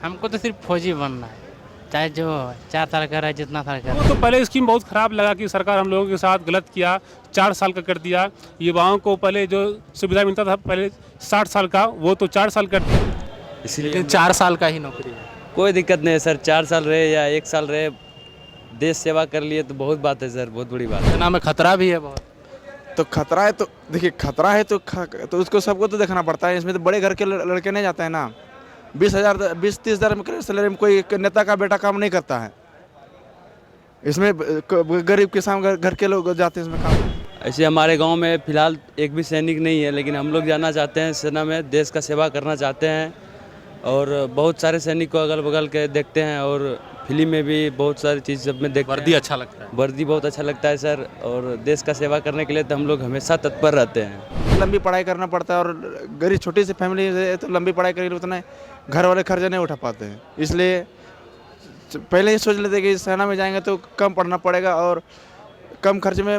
हमको तो सिर्फ फौजी बनना है, चाहे जो 4 साल का रहे, जितना साल का वो तो पहले स्कीम बहुत खराब लगा कि सरकार हम लोगों के साथ गलत किया, 4 साल का कर दिया। युवाओं को पहले जो सुविधा मिलता था पहले 60 साल का, वो तो 4 साल कर दिया। इसलिए 4 साल का ही नौकरी है। कोई दिक्कत नहीं है सर, 4 साल रहे या 1 साल रहे, देश सेवा कर लिए तो बहुत बात है सर, बहुत बड़ी बात है। सेना में खतरा भी है बहुत। तो खतरा है, तो देखिए खतरा है तो उसको सबको तो देखना पड़ता है। इसमें तो बड़े घर के लड़के नहीं जाते हैं ना। 20,000 20-30 हज़ार में सैलरी में कोई नेता का बेटा काम नहीं करता है। इसमें गरीब किसान घर के लोग जाते हैं इसमें काम। ऐसे हमारे गांव में फिलहाल एक भी सैनिक नहीं है, लेकिन हम लोग जाना चाहते हैं सेना में, देश का सेवा करना चाहते हैं। और बहुत सारे सैनिक को अगल बगल के देखते हैं और फिल्म में भी बहुत सारी चीज़ सब में देखते वर्दी हैं। अच्छा लगता है। वर्दी बहुत अच्छा लगता है सर, और देश का सेवा करने के लिए तो हम लोग हमेशा तत्पर रहते हैं। लंबी पढ़ाई करना पड़ता है और गरीब छोटी सी फैमिली से तो लंबी पढ़ाई करके उतना घर वाले खर्चे नहीं उठा पाते हैं। इसलिए पहले ही सोच लेते कि सेना में जाएंगे तो कम पढ़ना पड़ेगा और कम खर्च में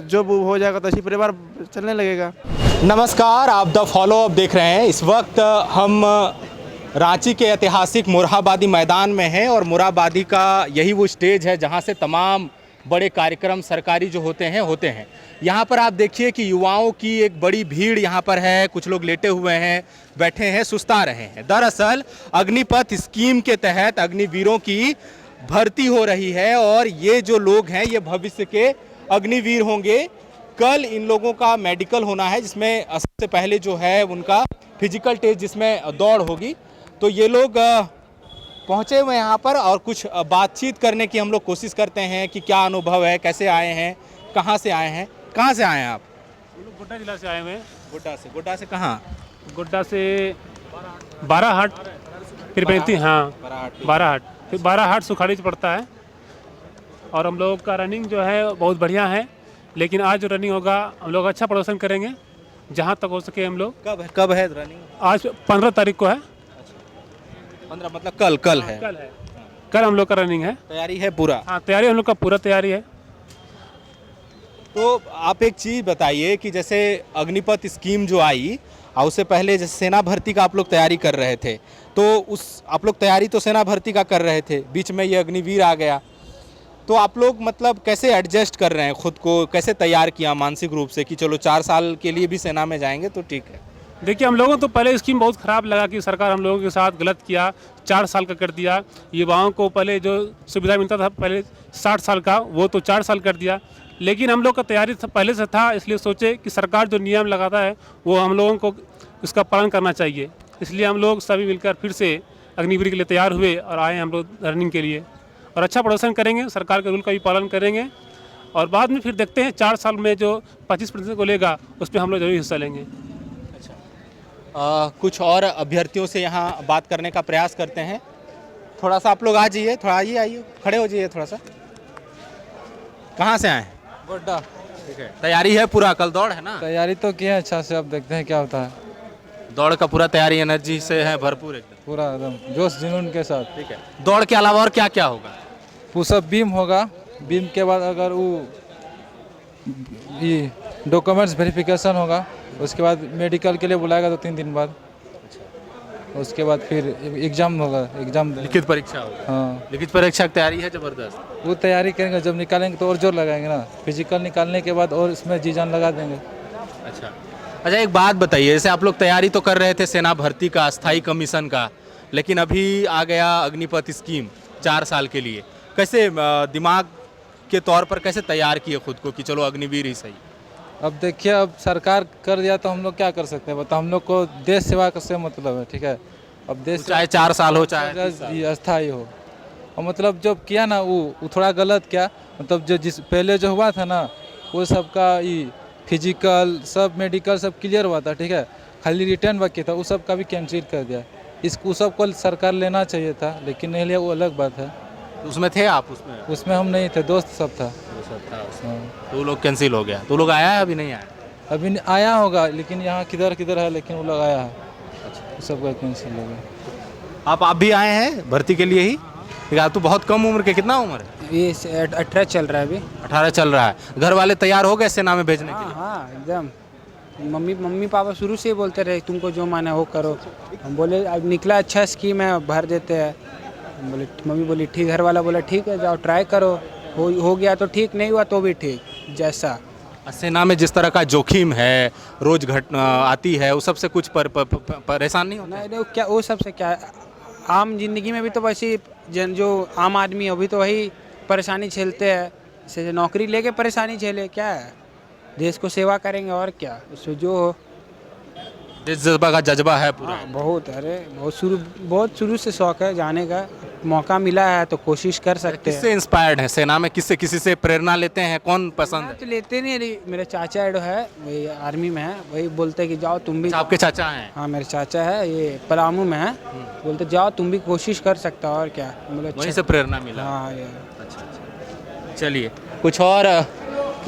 जो हो जाएगा तो इसी परिवार चलने लगेगा। नमस्कार, आप द फॉलो अप देख रहे हैं। इस वक्त हम रांची के ऐतिहासिक मोरहाबादी मैदान में हैं और मोरहाबादी का यही वो स्टेज है जहां से तमाम बड़े कार्यक्रम सरकारी जो होते हैं। यहाँ पर आप देखिए कि युवाओं की एक बड़ी भीड़ यहाँ पर है। कुछ लोग लेटे हुए हैं, बैठे हैं, सुस्ता रहे हैं। दरअसल अग्निपथ स्कीम के तहत अग्निवीरों की भर्ती हो रही है और ये जो लोग हैं ये भविष्य के अग्निवीर होंगे। कल इन लोगों का मेडिकल होना है, जिसमें सबसे पहले जो है उनका फिजिकल टेस्ट, जिसमें दौड़ होगी। तो ये लोग पहुँचे हुए हैं यहाँ पर और कुछ बातचीत करने की हम लोग कोशिश करते हैं कि क्या अनुभव है, कैसे आए हैं, कहाँ से आए हैं। कहाँ से आए हैं आप? हम लोग गोड्डा जिला से आए हुए हैं। गोड्डा से कहाँ? गोड्डा से बाराहाट, फिर 35, हाँ बाराहाट, फिर बाराहाट सुखाड़ी पड़ता है। और हम लोग का रनिंग जो है बहुत बढ़िया है, लेकिन आज जो रनिंग होगा हम लोग अच्छा प्रदर्शन करेंगे जहाँ तक हो सके। हम लोग कब है रनिंग? आज 15 तारीख को है। 15 मतलब कल है। कल हम लोग का रनिंग है। तैयारी है पूरा? हाँ, तैयारी हम लोग का पूरा तैयारी है। तो आप एक चीज़ बताइए कि जैसे अग्निपथ स्कीम जो आई और उससे पहले जैसे सेना भर्ती का आप लोग तैयारी कर रहे थे, तो उस आप लोग तैयारी तो सेना भर्ती का कर रहे थे, बीच में ये अग्निवीर आ गया, तो आप लोग मतलब कैसे एडजस्ट कर रहे हैं खुद को, कैसे तैयार किया मानसिक रूप से कि चलो 4 साल के लिए भी सेना में जाएंगे तो ठीक है? देखिए, हम लोगों तो पहले स्कीम बहुत खराब लगा कि सरकार हम लोगों के साथ गलत किया, 4 साल का कर दिया। युवाओं को पहले जो सुविधा मिलता था पहले 60 साल का, वो तो 4 साल कर दिया। लेकिन हम लोग का तैयारी पहले से था, इसलिए सोचे कि सरकार जो नियम लगाता है वो हम लोगों को उसका पालन करना चाहिए। इसलिए हम लोग सभी मिलकर फिर से अग्निवीर के लिए तैयार हुए और आए हम लोग रनिंग के लिए, और अच्छा प्रदर्शन करेंगे, सरकार के रूल का भी पालन करेंगे। और बाद में फिर देखते हैं 4 साल में जो 25% को लेगा उस पर हम लोग जरूर हिस्सा लेंगे। कुछ और अभ्यर्थियों से यहाँ बात करने का प्रयास करते हैं। थोड़ा सा आप लोग आ जाइए, थोड़ा आइए, खड़े हो जाइए थोड़ा सा। कहाँ से आए हैं? गोड्डा। ठीक है, तैयारी है पूरा? कल दौड़ है ना? तैयारी तो किया है अच्छा से, अब देखते हैं क्या होता है। दौड़ का पूरा तैयारी एनर्जी से है भरपूर एकदम? पूरा एकदम जोश जुनून के साथ। ठीक है। दौड़ के अलावा और क्या क्या होगा? पुशअप बीम होगा, बीम के बाद अगर वो ये डॉक्यूमेंट्स वेरिफिकेशन होगा, उसके बाद मेडिकल के लिए बुलाएगा 2-3 दिन बाद। उसके बाद फिर एग्ज़ाम होगा, एग्ज़ाम लिखित परीक्षा होगा? हाँ, लिखित परीक्षा की तैयारी है जबरदस्त? वो तैयारी करेंगे, जब निकालेंगे तो और जोर लगाएंगे ना। फिजिकल निकालने के बाद और इसमें जी जान लगा देंगे। अच्छा, एक बात बताइए, जैसे आप लोग तैयारी तो कर रहे थे सेना भर्ती का, स्थायी कमीशन का, लेकिन अभी आ गया अग्निपथ स्कीम 4 साल के लिए, कैसे दिमाग के तौर पर कैसे तैयार किए खुद को कि चलो अग्निवीर ही सही? अब देखिए, अब सरकार कर दिया तो हम लोग क्या कर सकते हैं बताओ। हम लोग को देश सेवा से मतलब है, ठीक है। अब देश चाहे 4 साल हो चाहे अस्थायी हो, और मतलब जब किया ना वो थोड़ा गलत किया। मतलब जो जिस पहले जो हुआ था ना, वो सबका ये फिजिकल सब मेडिकल सब क्लियर हुआ था, ठीक है। खाली रिटर्न बाकी था, वो सब का भी कैंसिल कर दिया। इसको सबको सरकार लेना चाहिए था, लेकिन नहीं लिया, वो अलग बात है। उसमें थे आप? उसमें हम नहीं थे, दोस्त सब था। हाँ। तो वो लोग कैंसिल हो गया? तो लोग आया है? अभी नहीं आया? अभी आया होगा, लेकिन यहाँ किधर है, लेकिन वो लोग आया है। अच्छा, सबका कैंसिल हो गया। आप भी आए हैं भर्ती के लिए ही? आप तो बहुत कम उम्र के, कितना उम्र है? ये 18 चल रहा है अभी। 18 चल रहा है। घर वाले तैयार हो गए सेना में भेजने के लिए? हाँ एकदम। मम्मी मम्मी पापा शुरू से ही बोलते रहे तुमको जो माने वो करो। हम बोले अब निकला अच्छा स्कीम है भर देते हैं। हम बोले मम्मी बोली ठीक, घर वाला बोला ठीक है जाओ ट्राई करो, हो गया तो ठीक, नहीं हुआ तो भी ठीक जैसा। सेना में जिस तरह का जोखिम है, रोज घटना आती है, वो सबसे कुछ परेशान नहीं होता? नहीं क्या वो सबसे क्या, आम जिंदगी में भी तो वैसे जो आम आदमी है अभी तो वही परेशानी झेलते हैं। जैसे नौकरी लेके परेशानी झेले, क्या है, देश को सेवा करेंगे और क्या, उससे जो हो। देश जज्बा का जज्बा है पूरा। बहुत, अरे बहुत शुरू से शौक है जाने का, मौका मिला है तो कोशिश कर सकते हैं। किससे इंस्पायर्ड है सेना में? किसी से प्रेरणा लेते हैं? कौन पसंद है? तो लेते नहीं, अरे मेरे चाचा एडो है, वही आर्मी में है, वही बोलते कि जाओ तुम भी। आपके चाचा हैं? हाँ मेरे चाचा है, ये पलामू में है, बोलते जाओ तुम भी कोशिश कर सकते हो और क्या। बोले वहीं से प्रेरणा मिला? हाँ ये। अच्छा। चलिए कुछ और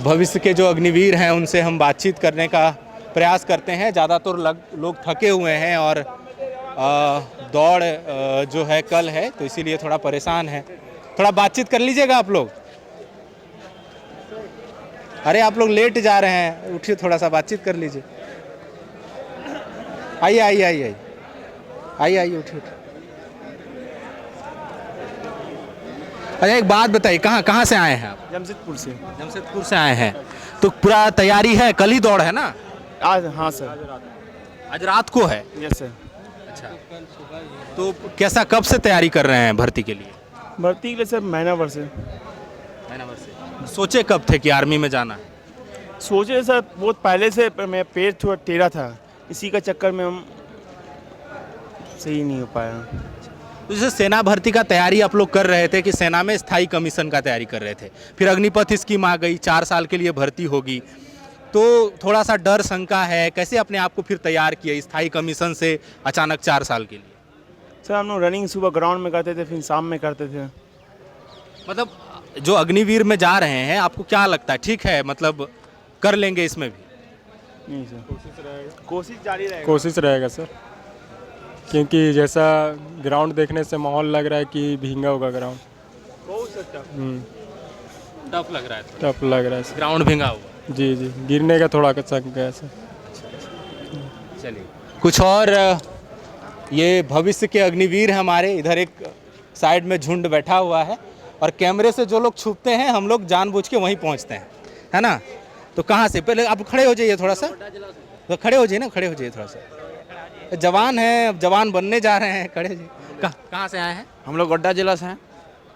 भविष्य के जो अग्निवीर हैं उनसे हम बातचीत करने का प्रयास करते हैं। ज़्यादातर लोग थके हुए हैं और दौड़ जो है कल है तो इसीलिए थोड़ा परेशान है। थोड़ा बातचीत कर लीजिएगा आप लोग। अरे आप लोग लेट जा रहे हैं, उठिए थोड़ा सा बातचीत कर लीजिए। आइए आइए आइए आइए आइए उठिए। अच्छा एक बात बताइए, कहाँ से आए हैं आप? जमशेदपुर से। जमशेदपुर से आए हैं तो पूरा तैयारी है, कल ही दौड़ है ना? आज हाँ सर, आज रात को है? Yes sir. अच्छा, तो कैसा, कब से तैयारी कर रहे हैं भर्ती के लिए? भर्ती के लिए सर महीना भर से। सोचे कब थे कि आर्मी में जाना है? सोचे सर बहुत पहले से, पर मेरा पेट थोड़ा टेढ़ा था, इसी का चक्कर में हम सही नहीं हो पाया। तो जैसे सेना भर्ती का तैयारी आप लोग कर रहे थे कि सेना में स्थायी कमीशन का तैयारी कर रहे थे, फिर अग्निपथ स्कीम आ गई, 4 साल के लिए भर्ती होगी, तो थोड़ा सा डर शंका है, कैसे अपने आप को फिर तैयार किए स्थायी कमीशन से अचानक 4 साल के लिए? सर हम लोग रनिंग सुबह ग्राउंड में करते थे, फिर शाम में करते थे। मतलब जो अग्निवीर में जा रहे हैं आपको क्या लगता है, ठीक है, मतलब कर लेंगे इसमें भी? नहीं सर, कोशिश जारी रहेगा। कोशिश रहेगा सर, क्योंकि जैसा ग्राउंड देखने से माहौल लग रहा है कि भींगा होगा ग्राउंड। टफ लग रहा है? टफ लग रहा है सर, ग्राउंड भींगा हुआ? जी जी, गिरने का थोड़ा शक है सर। चलिए कुछ और ये भविष्य के अग्निवीर हैं हमारे। इधर एक साइड में झुंड बैठा हुआ है और कैमरे से जो लोग छुपते हैं हम लोग जानबूझ के वहीं पहुंचते हैं, है ना? तो कहाँ से, पहले आप खड़े हो जाइए थोड़ा सा, तो खड़े हो जाइए ना, खड़े हो जाइए थोड़ा सा। जवान हैं, अब जवान बनने जा रहे हैं, खड़े हो जाइए। कहाँ से आए हैं? हम लोग गोड्डा जिला से हैं।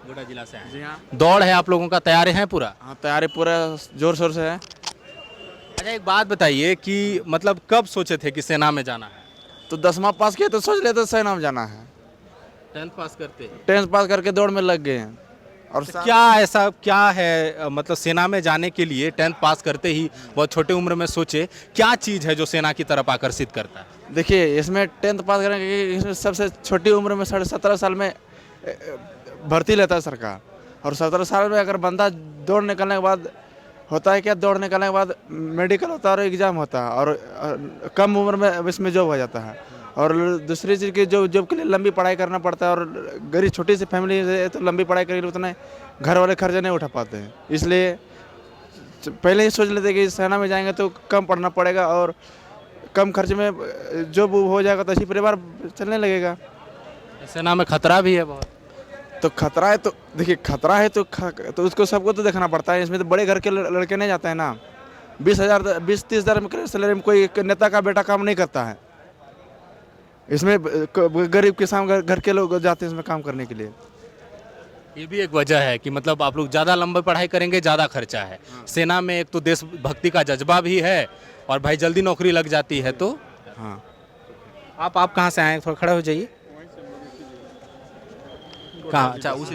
गोड्डा जिला से आए? जी हाँ। दौड़ है आप लोगों का, तैयारी है पूरा? हाँ तैयारी पूरा जोर शोर से है। अच्छा एक बात बताइए कि मतलब कब सोचे थे कि सेना में जाना है? तो 10वां पास किया तो सोच लेते सेना में जाना है। 10th पास करते? 10th पास करके दौड़ में लग गए हैं। और तो क्या ऐसा क्या है, मतलब सेना में जाने के लिए 10th पास करते ही बहुत छोटे उम्र में सोचे, क्या चीज़ है जो सेना की तरफ आकर्षित करता है? देखिए इसमें 10th पास करने के, इसमें सबसे छोटी उम्र में 17.5 साल में भर्ती लेता है सरकार। और 17 साल में अगर बंदा दौड़ निकलने के बाद होता है क्या, दौड़ निकलने के बाद मेडिकल होता है और एग्ज़ाम होता है और कम उम्र में इसमें जॉब हो जाता है। और दूसरी चीज़ की जॉब के लिए लंबी पढ़ाई करना पड़ता है और गरीब छोटी सी फैमिली है तो लंबी पढ़ाई करने के लिए उतना घर वाले खर्चे नहीं उठा पाते हैं। इसलिए पहले ही सोच लेते कि सेना में जाएंगे तो कम पढ़ना पड़ेगा और कम खर्च में जॉब हो जाएगा तो ऐसी परिवार चलने लगेगा। सेना में खतरा भी है बहुत। तो खतरा है तो देखिए, खतरा है तो उसको सबको तो देखना पड़ता है। इसमें तो बड़े घर के लड़के नहीं जाते हैं ना। 20-30 हज़ार में सैलरी में कोई नेता का बेटा काम नहीं करता है। इसमें गरीब किसान घर के लोग जाते हैं इसमें काम करने के लिए। ये भी एक वजह है कि मतलब आप लोग ज़्यादा लंबी पढ़ाई करेंगे, ज़्यादा खर्चा है। सेना में एक तो देशभक्ति का जज्बा भी है और भाई जल्दी नौकरी लग जाती है। तो हाँ आप कहाँ से आए, थोड़ा खड़े हो जाइए। कहाँ? अच्छा उसी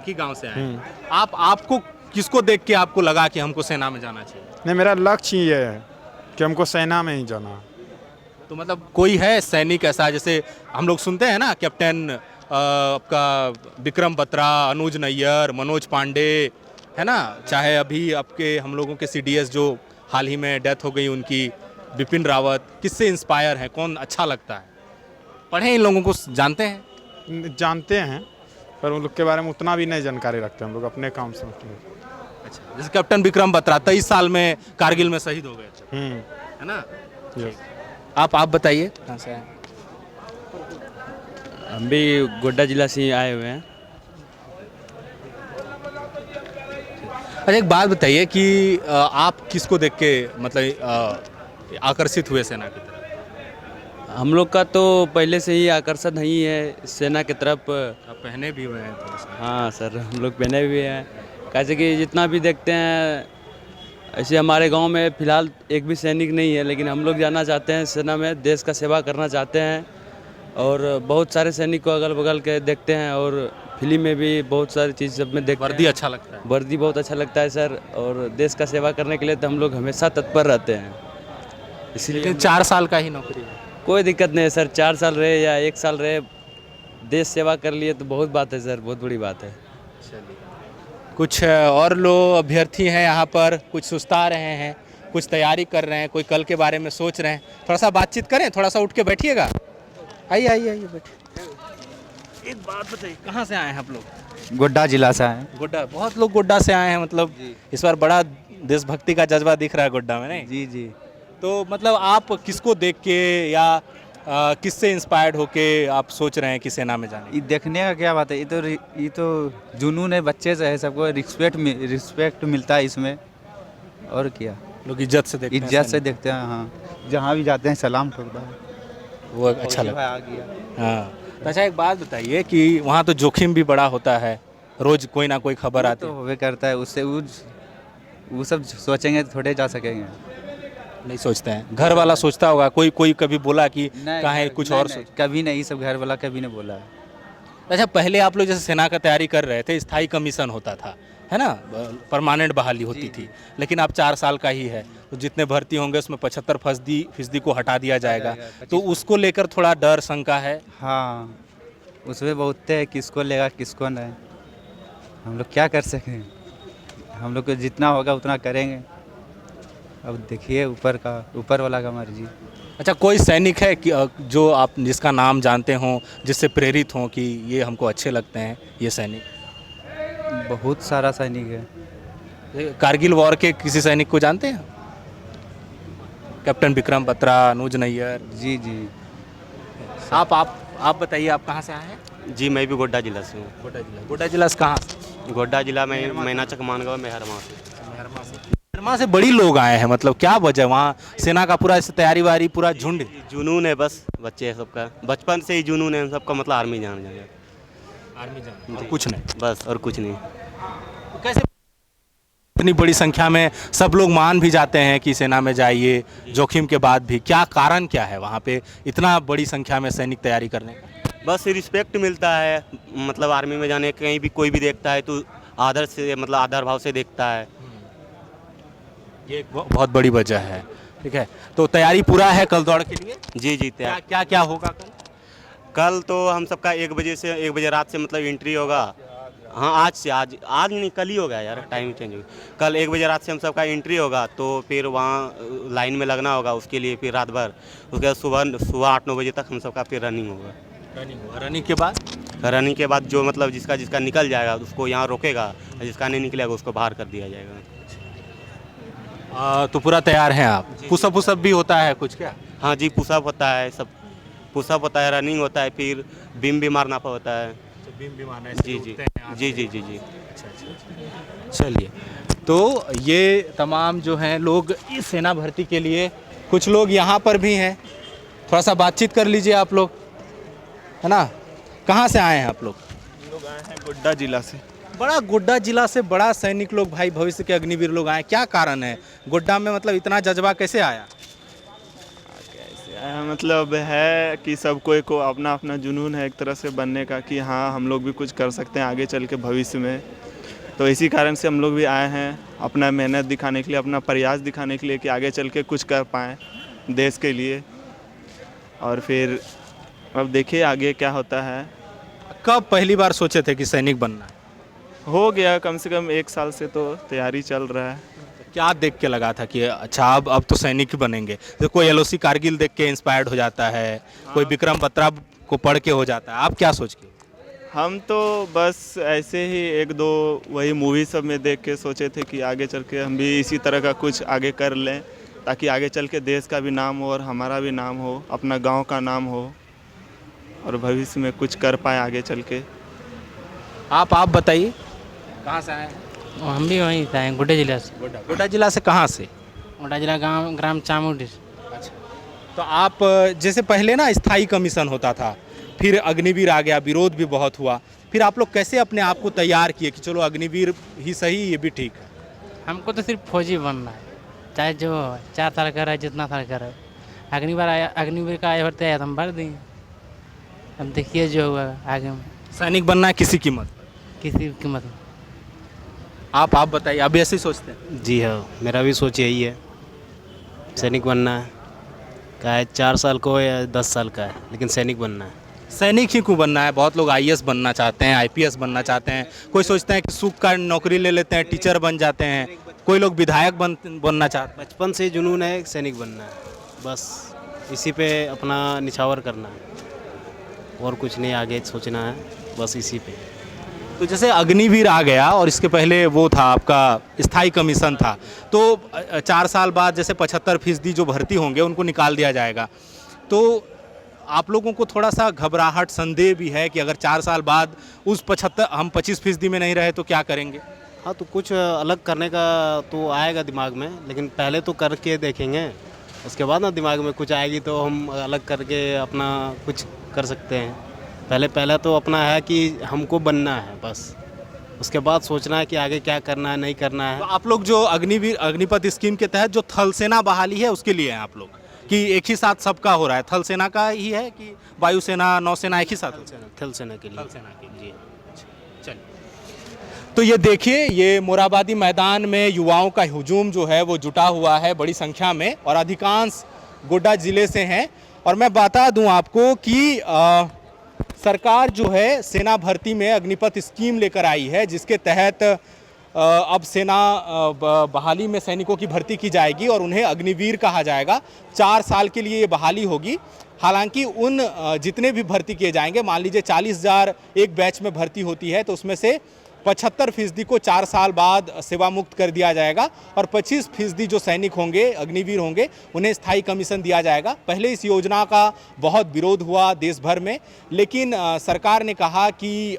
ही गांव से आए। आपको किसको देख के आपको लगा कि हमको सेना में जाना चाहिए? नहीं, मेरा लक्ष्य ये है कि हमको सेना में ही जाना है। तो मतलब कोई है सैनिक ऐसा, जैसे हम लोग सुनते हैं ना कैप्टन आपका विक्रम बत्रा, अनुज नैयर, मनोज पांडे, है ना, चाहे अभी आपके हम लोगों के CDS जो हाल ही में डेथ हो गई उनकी, बिपिन रावत, किससे इंस्पायर है, कौन अच्छा लगता है? पढ़े इन लोगों को, जानते हैं? जानते हैं पर उन लोग के बारे में उतना भी नहीं जानकारी रखते हम लोग, अपने काम से। अच्छा, जैसे कैप्टन विक्रम बत्रा 23 साल में कारगिल में शहीद हो गए, है ना? आप बताइए कहाँ से आए? हम भी गोड्डा जिला से ही आए हुए हैं। अच्छा एक बात बताइए कि आप किसको देख के मतलब आकर्षित हुए सेना की तरफ? हम लोग का तो पहले से ही आकर्षण नहीं है सेना की तरफ। आप पहने भी हुए हैं थोड़ा सा। हाँ सर, हम लोग पहने हुए हैं। कैसे कि जितना भी देखते हैं, ऐसे हमारे गांव में फ़िलहाल एक भी सैनिक नहीं है, लेकिन हम लोग जाना चाहते हैं सेना में, देश का सेवा करना चाहते हैं। और बहुत सारे सैनिक को अगल बगल के देखते हैं और फिल्म में भी बहुत सारी चीज़ सब में देखते हैं। वर्दी अच्छा लगता है। वर्दी बहुत अच्छा लगता है सर, और देश का सेवा करने के लिए तो हम लोग हमेशा तत्पर रहते हैं। इसलिए लेकिन 4 साल का ही नौकरी है। कोई दिक्कत नहीं है सर, 4 साल रहे या 1 साल रहे, देश सेवा कर लिए तो बहुत बात है सर, बहुत बड़ी बात है। कुछ और लोग अभ्यर्थी हैं यहाँ पर, कुछ सुस्ता रहे हैं, कुछ तैयारी कर रहे हैं, कोई कल के बारे में सोच रहे हैं। थोड़ा सा बातचीत करें, थोड़ा सा उठ के बैठिएगा। आइए आइए आइए बैठिए। एक बात बताइए, कहाँ से आए हैं आप लोग? गोड्डा जिला से आए। गोड्डा, बहुत लोग गोड्डा से आए हैं। मतलब इस बार बड़ा देशभक्ति का जज्बा दिख रहा है गोड्डा में, नहीं? जी जी। तो मतलब आप किसको देख के या किससे इंस्पायर्ड होके आप सोच रहे हैं कि सेना में जाने? ये देखने का क्या बात है, ये तो जुनून है, बच्चे से है, सबको रिस्पेक्ट मिलता है इसमें। और क्या, लोग इज्जत से देखते हैं। इज्जत से देखते हैं। हाँ, जहाँ भी जाते हैं सलाम ठोकता है, वो अच्छा लगता है। आ गया। हाँ, तो अच्छा एक बात बताइए कि वहाँ तो जोखिम भी बड़ा होता है, रोज कोई ना कोई खबर आती तो है। होवे करता है, उससे वो सब सोचेंगे तो थोड़े जा सकेंगे। नहीं सोचते हैं, घर वाला सोचता होगा, कोई कभी बोला कि कहाँ है, कुछ और सोच? कभी नहीं, सब घर वाला कभी नहीं बोला है। अच्छा पहले आप लोग जैसे सेना का तैयारी कर रहे थे, स्थायी कमीशन होता था, है ना, परमानेंट बहाली होती थी, लेकिन अब 4 साल का ही है, तो जितने भर्ती होंगे उसमें 75% को हटा दिया जाएगा, तो उसको लेकर थोड़ा डर शंका है। हाँ, उसमें बहुत है, किसको लेगा किसको नहीं। हम लोग क्या कर सकें, हम लोग को जितना होगा उतना करेंगे। अब देखिए ऊपर वाला का मर्जी। अच्छा कोई सैनिक है कि जो आप जिसका नाम जानते हों, जिससे प्रेरित हों कि ये हमको अच्छे लगते हैं ये सैनिक? बहुत सारा सैनिक है। कारगिल वॉर के किसी सैनिक को जानते हैं? कैप्टन विक्रम बत्रा, अनुज नैयर। जी जी। आप बताइए, आप कहाँ से आए हैं? जी मैं भी गोड्डा जिला से हूँ। गोड्डा जिला से कहाँ? गोड्डा जिला में मैनाचक मानगांव मेहरमा से। मेहरमा से बड़ी लोग आए हैं, मतलब क्या वजह? वहाँ सेना का पूरा तैयारी वारी पूरा झुंड? जुनून है बस, बच्चे सबका बचपन से ही जुनून है हम सबका, मतलब आर्मी जाना जाएगा। आर्मी जाना, और कुछ नहीं? बस और कुछ नहीं। कैसे इतनी बड़ी संख्या में सब लोग मान भी जाते हैं कि सेना में जाइए, जोखिम के बाद भी? क्या कारण क्या है वहाँ पे इतना बड़ी संख्या में सैनिक तैयारी करने का? बस रिस्पेक्ट मिलता है, मतलब आर्मी में जाने, कहीं भी कोई भी देखता है तो आदर से, मतलब आदर भाव से देखता है। ये एक बहुत बड़ी वजह है। ठीक है, तो तैयारी पूरा है कल दौड़ के लिए? जी जी तैयार। क्या क्या होगा कल? कल तो हम सबका 1 बजे रात से मतलब एंट्री होगा। हाँ आज नहीं, कल ही होगा यार, टाइम चेंज हो गया। कल 1 बजे रात से हम सबका एंट्री होगा, तो फिर वहाँ लाइन में लगना होगा, उसके लिए फिर रात भर, उसके बाद सुबह 8-9 बजे तक हम सबका फिर रनिंग होगा। रनिंग के बाद? रनिंग के बाद जो मतलब जिसका निकल जाएगा उसको यहाँ रोकेगा, जिसका नहीं निकलेगा उसको बाहर कर दिया जाएगा। तो पूरा तैयार हैं आप? पुशअप भी होता है कुछ क्या? हाँ जी, पुशअप होता है, सब पुशअप होता है, रनिंग होता है, फिर बीम भी मारना होता है। बीम भी मारना है? जी जी जी जी जी जी। चलिए, तो ये तमाम जो हैं लोग इस सेना भर्ती के लिए, कुछ लोग यहाँ पर भी हैं, थोड़ा सा बातचीत कर लीजिए आप लोग, है ना। कहाँ से आए हैं आप लोग? लोग आए हैं गोड्डा जिला से। बड़ा गोड्डा जिला से बड़ा सैनिक लोग, भाई भविष्य के अग्निवीर लोग आए, क्या कारण है गोड्डा में, मतलब इतना जज्बा कैसे आया? मतलब है कि सबको एक अपना अपना जुनून है एक तरह से बनने का, कि हाँ हम लोग भी कुछ कर सकते हैं आगे चल के भविष्य में। तो इसी कारण से हम लोग भी आए हैं, अपना मेहनत दिखाने के लिए, अपना प्रयास दिखाने के लिए कि आगे चल के कुछ कर पाएँ देश के लिए। और फिर अब देखिए आगे क्या होता है। कब पहली बार सोचे थे कि सैनिक बनना है? हो गया कम से कम 1 साल से तो तैयारी चल रहा है। क्या देख के लगा था कि अच्छा अब तो सैनिक ही बनेंगे? तो कोई LOC कारगिल देख के इंस्पायर्ड हो जाता है, कोई विक्रम बत्रा को पढ़ के हो जाता है, आप क्या सोच के? हम तो बस ऐसे ही 1-2 वही मूवी सब में देख के सोचे थे कि आगे चल के हम भी इसी तरह का कुछ आगे कर लें, ताकि आगे चल के देश का भी नाम हो और हमारा भी नाम हो, अपना गांव का नाम हो और भविष्य में कुछ कर पाए आगे चल के। आप बताइए कहाँ से आए हैं? हम भी वहीं से आए गोड्डा जिला से। गोड्डा जिला से कहाँ से? गोड्डा जिला गांव ग्राम चामुंडी। तो आप जैसे पहले ना स्थायी कमीशन होता था, फिर अग्निवीर आ गया, विरोध भी बहुत हुआ, फिर आप लोग कैसे अपने आप को तैयार किए कि चलो अग्निवीर ही सही, ये भी ठीक है? हमको तो सिर्फ फौजी बनना है, चाहे जो 4 साल का रहे, जितना साल का रहे। अग्निवीर का आया भरते आया तो हम भर देंगे। अब देखिए जो होगा आगे में। सैनिक बनना है किसी कीमत? किसी कीमत में। आप बताइए, आप भी ऐसे ही सोचते हैं? जी हाँ, मेरा भी सोच यही है, सैनिक बनना है। क्या है, 4 साल को या 10 साल का है, लेकिन सैनिक बनना है। सैनिक ही क्यों बनना है? बहुत लोग आईएएस बनना चाहते हैं, आईपीएस बनना चाहते हैं, कोई सोचते हैं कि सुख का नौकरी ले लेते हैं, टीचर बन जाते हैं, कोई लोग विधायक बनना चाहते हैं। बचपन से जुनून है सैनिक बनना है, बस इसी पे अपना निछावर करना है और कुछ नहीं आगे सोचना है, बस इसी पे। तो जैसे अग्निवीर आ गया और इसके पहले वो था आपका स्थायी कमीशन था, तो 4 साल बाद जैसे 75% जो भर्ती होंगे उनको निकाल दिया जाएगा, तो आप लोगों को थोड़ा सा घबराहट, संदेह भी है कि अगर 4 साल बाद उस 25% में नहीं रहे तो क्या करेंगे? हाँ, तो कुछ अलग करने का तो आएगा दिमाग में, लेकिन पहले तो करके देखेंगे, उसके बाद ना दिमाग में कुछ आएगी तो हम अलग करके अपना कुछ कर सकते हैं। पहले तो अपना है कि हमको बनना है, बस उसके बाद सोचना है कि आगे क्या करना है, नहीं करना है। तो आप लोग जो अग्निपथ स्कीम के तहत जो थल सेना बहाली है उसके लिए हैं आप लोग, कि एक ही साथ सबका हो रहा है? थल सेना का ही है कि वायुसेना, नौसेना एक ही साथ? थल सेना के लिए। थल सेना के लिए। चलिए, तो ये देखिए, ये मोरहाबादी मैदान में युवाओं का हुजूम जो है वो जुटा हुआ है बड़ी संख्या में, और अधिकांश गोड्डा जिले से हैं। और मैं बता दूं आपको कि सरकार जो है सेना भर्ती में अग्निपथ स्कीम लेकर आई है, जिसके तहत अब सेना बहाली में सैनिकों की भर्ती की जाएगी और उन्हें अग्निवीर कहा जाएगा। 4 साल के लिए ये बहाली होगी। हालांकि उन जितने भी भर्ती किए जाएंगे, मान लीजिए 40,000 एक बैच में भर्ती होती है, तो उसमें से 75% को 4 साल बाद सेवा मुक्त कर दिया जाएगा और 25% जो सैनिक होंगे, अग्निवीर होंगे, उन्हें स्थायी कमीशन दिया जाएगा। पहले इस योजना का बहुत विरोध हुआ देश भर में, लेकिन सरकार ने कहा कि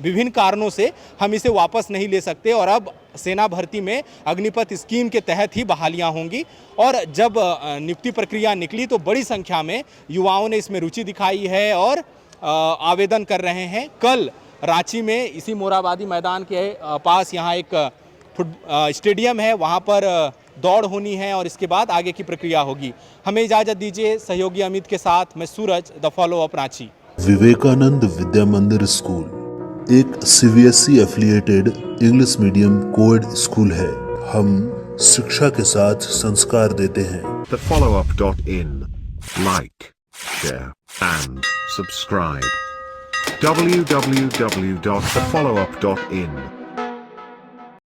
विभिन्न कारणों से हम इसे वापस नहीं ले सकते और अब सेना भर्ती में अग्निपथ स्कीम के तहत ही बहालियां होंगी। और जब नियुक्ति प्रक्रिया निकली तो बड़ी संख्या में युवाओं ने इसमें रुचि दिखाई है और आवेदन कर रहे हैं। कल रांची में इसी मोरहाबादी मैदान के पास यहाँ एक स्टेडियम है, वहाँ पर दौड़ होनी है और इसके बाद आगे की प्रक्रिया होगी। हमें इजाज़त दीजिए, सहयोगी अमित के साथ मैं Suraj, the follow up Ranchi. Vivekananda Vidya Mandir school एक CBSE affiliated English medium coed school है। हम शिक्षा के साथ संस्कार देते हैं। thefollowup.in. Like, share and subscribe. www.thefollowup.in